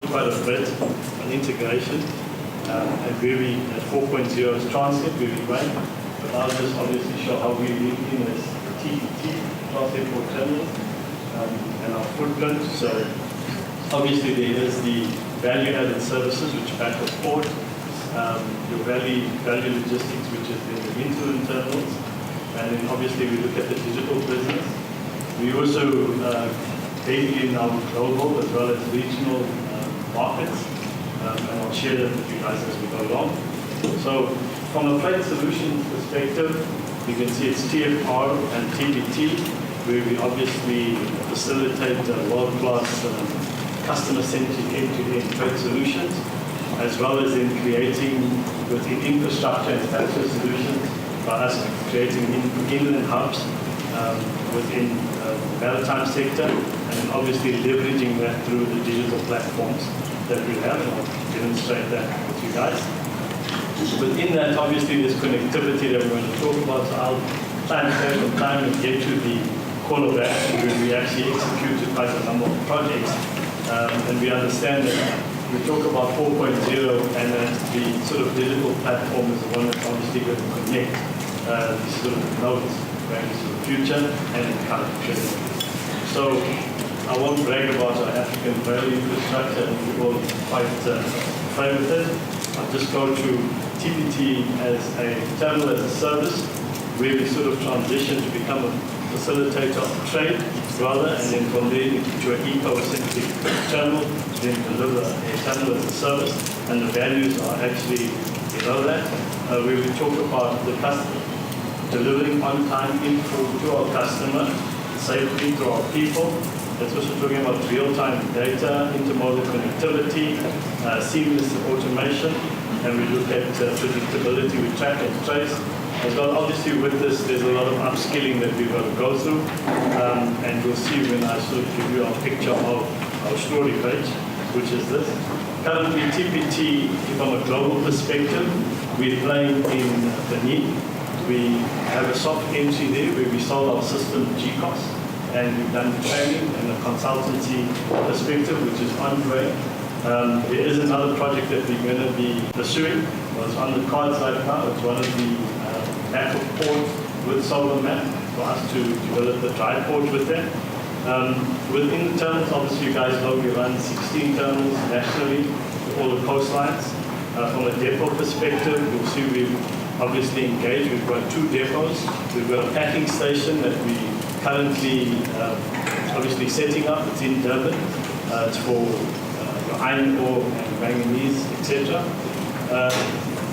quite a bit on integration, and where we, at 4.0 is Transnet, where we run, but I'll just obviously show how we link in as TPT, Transnet for terminals, and our footprint. So obviously there is the value-added services, which back and forth, your value logistics, which is in the hinterland terminals, and then obviously we look at the digital business. We also daily in our global as well as regional markets, and I'll share that with you guys as we go along. So from a freight solutions perspective, you can see it's TFR and TBT, where we obviously facilitate world-class customer-centric end-to-end freight solutions, as well as in creating within infrastructure and factor solutions by us creating inland hubs within the maritime sector, and then obviously leveraging that through the digital platforms that we have, and I'll demonstrate that with you guys. Within that, obviously, there's connectivity that we're going to talk about, so I'll try and save some time and get to the call of action where we actually executed quite a number of projects, and we understand that we talk about 4.0 and that the sort of digital platform is the one that's obviously going to connect these sort of nodes going into the future and in current present. So I won't brag about our African rail infrastructure, and we're all quite familiar with it. I'll just go to TPT as a terminal as a service, where we sort of transition to become a facilitator of trade, rather, and then from there into an eco-centric terminal, then deliver a terminal as a service, and the values are actually below that, where we talk about the customer, delivering on-time info to our customer, safely to our people. That's also talking about real-time data, intermodal connectivity, seamless automation, and we look at predictability with track and trace. As well, obviously with this, there's a lot of upskilling that we've got to go through, and you'll see when I sort of give you a picture of our story page, which is this. Currently, TPT, from a global perspective, we're playing in Benin. We have a soft entry there where we sold our system GCOS, and we've done training and a consultancy perspective, which is ongoing. There is another project that we're going to be pursuing. It's on the cards right now. It's one of the map of ports with solar map for us to develop the dry port with them. Within the terminals, obviously you guys know we run 16 terminals nationally with all the coastlines. From a depot perspective, you'll see we've obviously engaged. We've got 2 depots. We've got a packing station that we currently obviously setting up. It's in Durban. It's for iron ore and manganese, etc.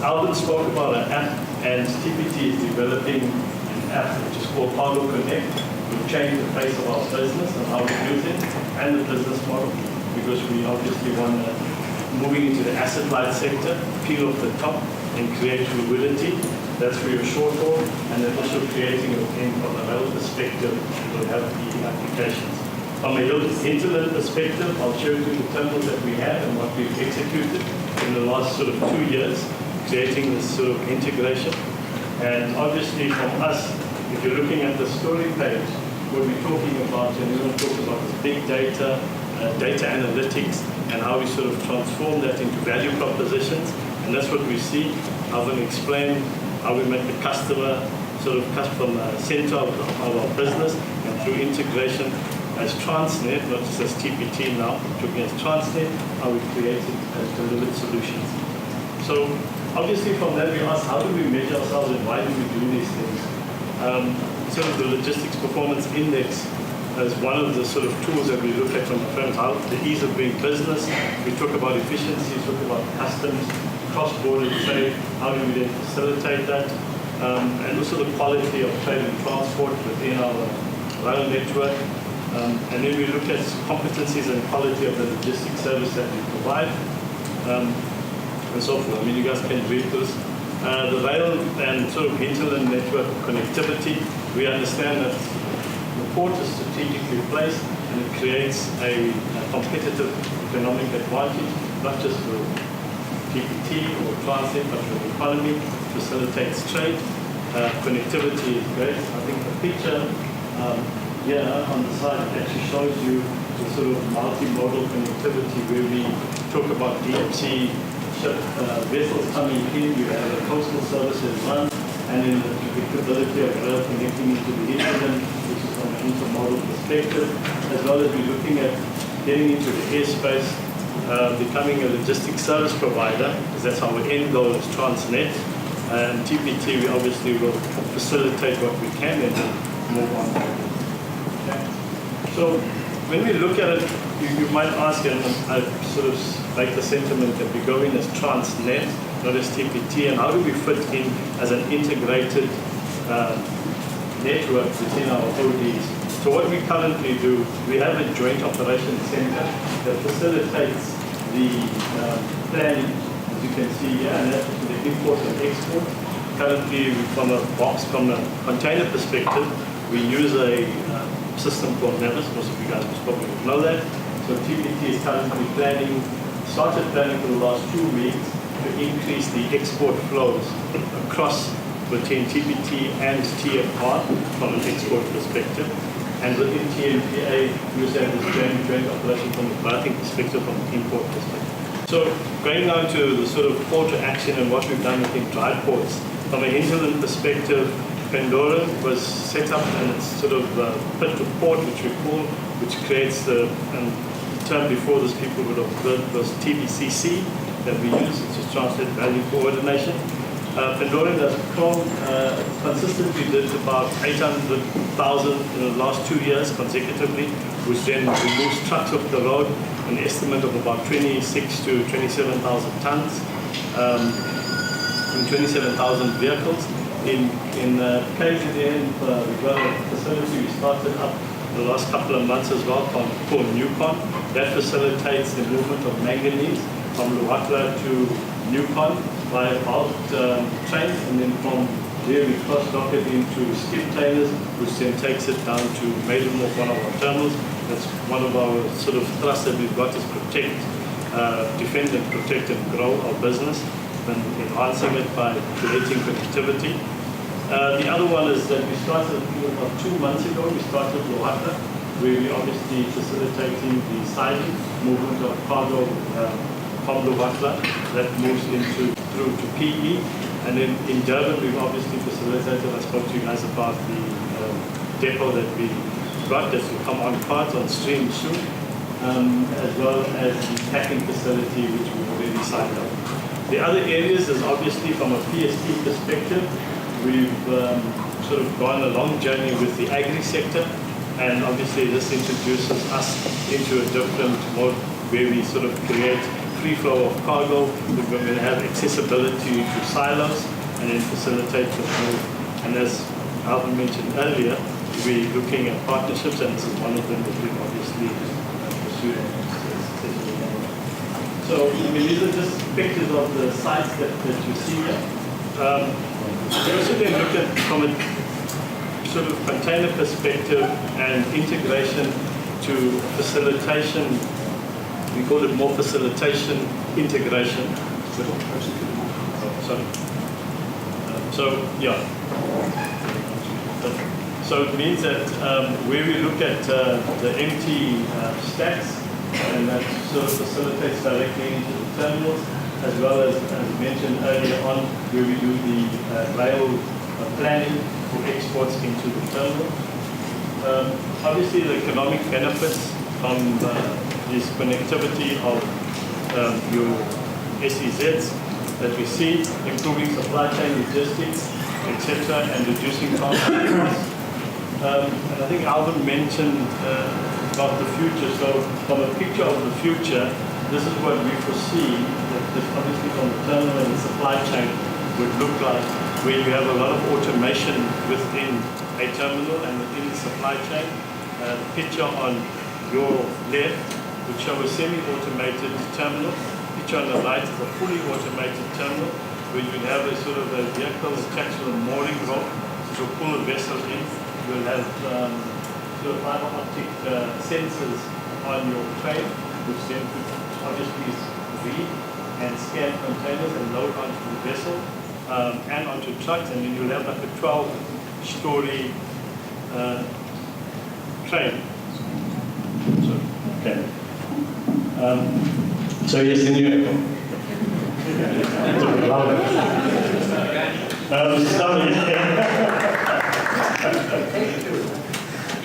Alvin spoke about an app, and TPT is developing an app which is called Cargo Connect. We've changed the face of our business and how we do it, and the business model, because we obviously want to moving into the asset-light sector, peel off the top and create fluidity. That's for your short haul, and then also creating from a rail perspective, we'll have the applications. From a hinterland perspective, I'll show you the terminals that we have and what we've executed in the last sort of 2 years, creating this sort of integration. And obviously from us, if you're looking at the story page, what we're talking about, and we're going to talk about this big data, data analytics, and how we sort of transform that into value propositions. And that's what we see. I'm going to explain how we make the customer sort of customer center of our business, and through integration as Transnet, not just as TPT now, looking as Transnet, how we created as delivered solutions. So obviously from that we ask, how do we measure ourselves and why do we do these things? Sort of the Logistics Performance Index as one of the sort of tools that we look at from the firms, how the ease of doing business. We talk about efficiency, talk about customs, cross-border trade, how do we then facilitate that? And also the quality of trade and transport within our rail network. And then we look at competencies and quality of the logistics service that we provide, and so forth. I mean, you guys can read this. The rail and sort of hinterland network connectivity, we understand that the port is strategically placed, and it creates a competitive economic advantage, not just for TPT or Transnet, but for the economy, facilitates trade. Connectivity is great. I think the picture here on the side actually shows you the sort of multimodal connectivity where we talk about DMC ship vessels coming in, you have a coastal services run, and then the predictability of rail connecting into the hinterland, which is from an intermodal perspective, as well as we're looking at getting into the airspace, becoming a logistics service provider, because that's our end goal is Transnet. And TPT, we obviously will facilitate what we can and then move on. Okay. So when we look at it, you might ask, and I sort of make the sentiment that we go in as Transnet, not as TPT, and how do we fit in as an integrated network within our ODs? So what we currently do, we have a joint operations center that facilitates the planning, as you can see here, and that's the import and export. Currently, from a container perspective, we use a system called Nevis. Most of you guys probably know that. So TPT is currently started planning for the last 2 weeks to increase the export flows across between TPT and TFR from an export perspective. And within TMPA, we also have this joint operation from a barging perspective, from an import perspective. So going on to the sort of call to action and what we've done within dry ports, from a hinterland perspective, Pandora was set up and it's sort of pit to port, which we call, which creates the term before this people would have heard was TVCC that we use, which is Transnet Value Coordination. Pandora has consistently did about 800,000 in the last 2 years consecutively, which then removes trucks off the road, an estimate of about 26 to 27,000 tons, and 27,000 vehicles. In KZN, we've got a facility we started up the last couple of months as well called Newcon. That facilitates the movement of manganese from Luatla to Newcon by bulk train, and then from there we cross-dock it into skip trailers, which then takes it down to Maidenmore, one of our terminals. That's one of our sort of thrusts that we've got is protect, defend and protect and grow our business, and enhancing it by creating connectivity. The other one is that we started about 2 months ago, we started Luatla, where we're obviously facilitating the silent movement of cargo from Luatla that moves through to PE. And then in Durban, we've obviously facilitated, I spoke to you guys about the depot that we got that will come on cards on stream soon, as well as the packing facility, which we've already signed up. The other areas is obviously from a PST perspective, we've sort of gone a long journey with the agri sector, and obviously this introduces us into a different mode where we sort of create free flow of cargo. We're going to have accessibility to silos and then facilitate the move. And as Alvin mentioned earlier, we're looking at partnerships, and this is one of them that we've obviously pursued. So, I mean, these are just pictures of the sites that you see here. We also then look at from a sort of container perspective and integration to facilitation. We call it more facilitation integration. So it means that where we look at the empty stacks, and that sort of facilitates directly into the terminals, as well as mentioned earlier on, where we do the rail planning for exports into the terminal. Obviously, the economic benefits from this connectivity of your SEZs that we see, improving supply chain logistics, etc., and reducing costs. And I think Alvin mentioned about the future. So from a picture of the future, this is what we foresee that this obviously from the terminal and the supply chain would look like, where you have a lot of automation within a terminal and within the supply chain. The picture on your left would show a semi-automated terminal. The picture on the right is a fully automated terminal, where you have a sort of a vehicle attached to a mooring rope to pull the vessel in. You'll have sort of fiber optic sensors on your train, which then could obviously read and scan containers and load onto the vessel and onto trucks, and then you'll have like a 12-story train. So, okay. So yes, in your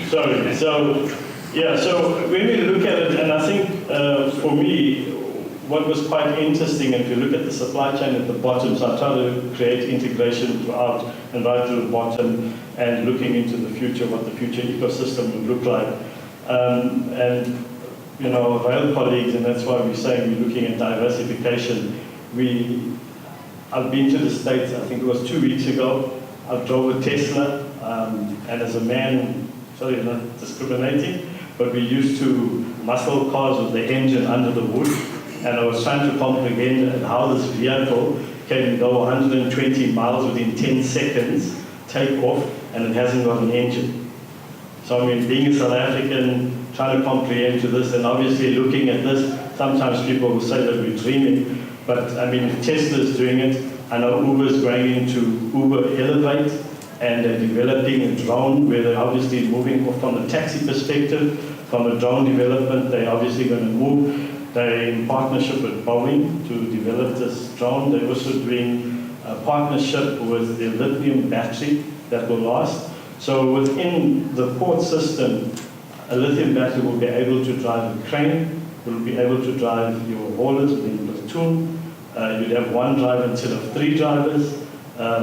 sorry. So yeah. So when we look at it, and I think for me, what was quite interesting, if you look at the supply chain at the bottom, so I try to create integration throughout and right to the bottom, and looking into the future, what the future ecosystem would look like, and you know, rail colleagues, and that's why we're saying we're looking at diversification. I've been to the States, I think it was 2 weeks ago. I drove a Tesla, and as a man, sorry, not discriminating, but we used to muscle cars with the engine under the hood, and I was trying to comprehend how this vehicle can go 120 miles within 10 seconds, take off, and it hasn't got an engine. So I mean, being a South African, trying to comprehend to this, and obviously looking at this, sometimes people will say that we're dreaming, but I mean, if Tesla is doing it, I know Uber is going into Uber Elevate, and they're developing a drone where they're obviously moving off from the taxi perspective, from a drone development, they're obviously going to move. They're in partnership with Boeing to develop this drone. They're also doing a partnership with the lithium battery that will last. So within the port system, a lithium battery will be able to drive a crane, will be able to drive your haulers within the platoon. You'd have one driver instead of 3 drivers.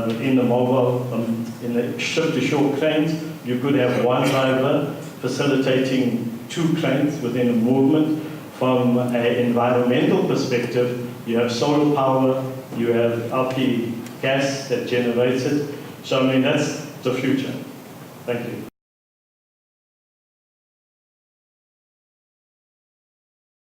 Within the mobile, in the ship-to-shore cranes, you could have one driver facilitating 2 cranes within a movement. From an environmental perspective, you have solar power, you have LP gas that generates it. So I mean, that's the future. Thank you.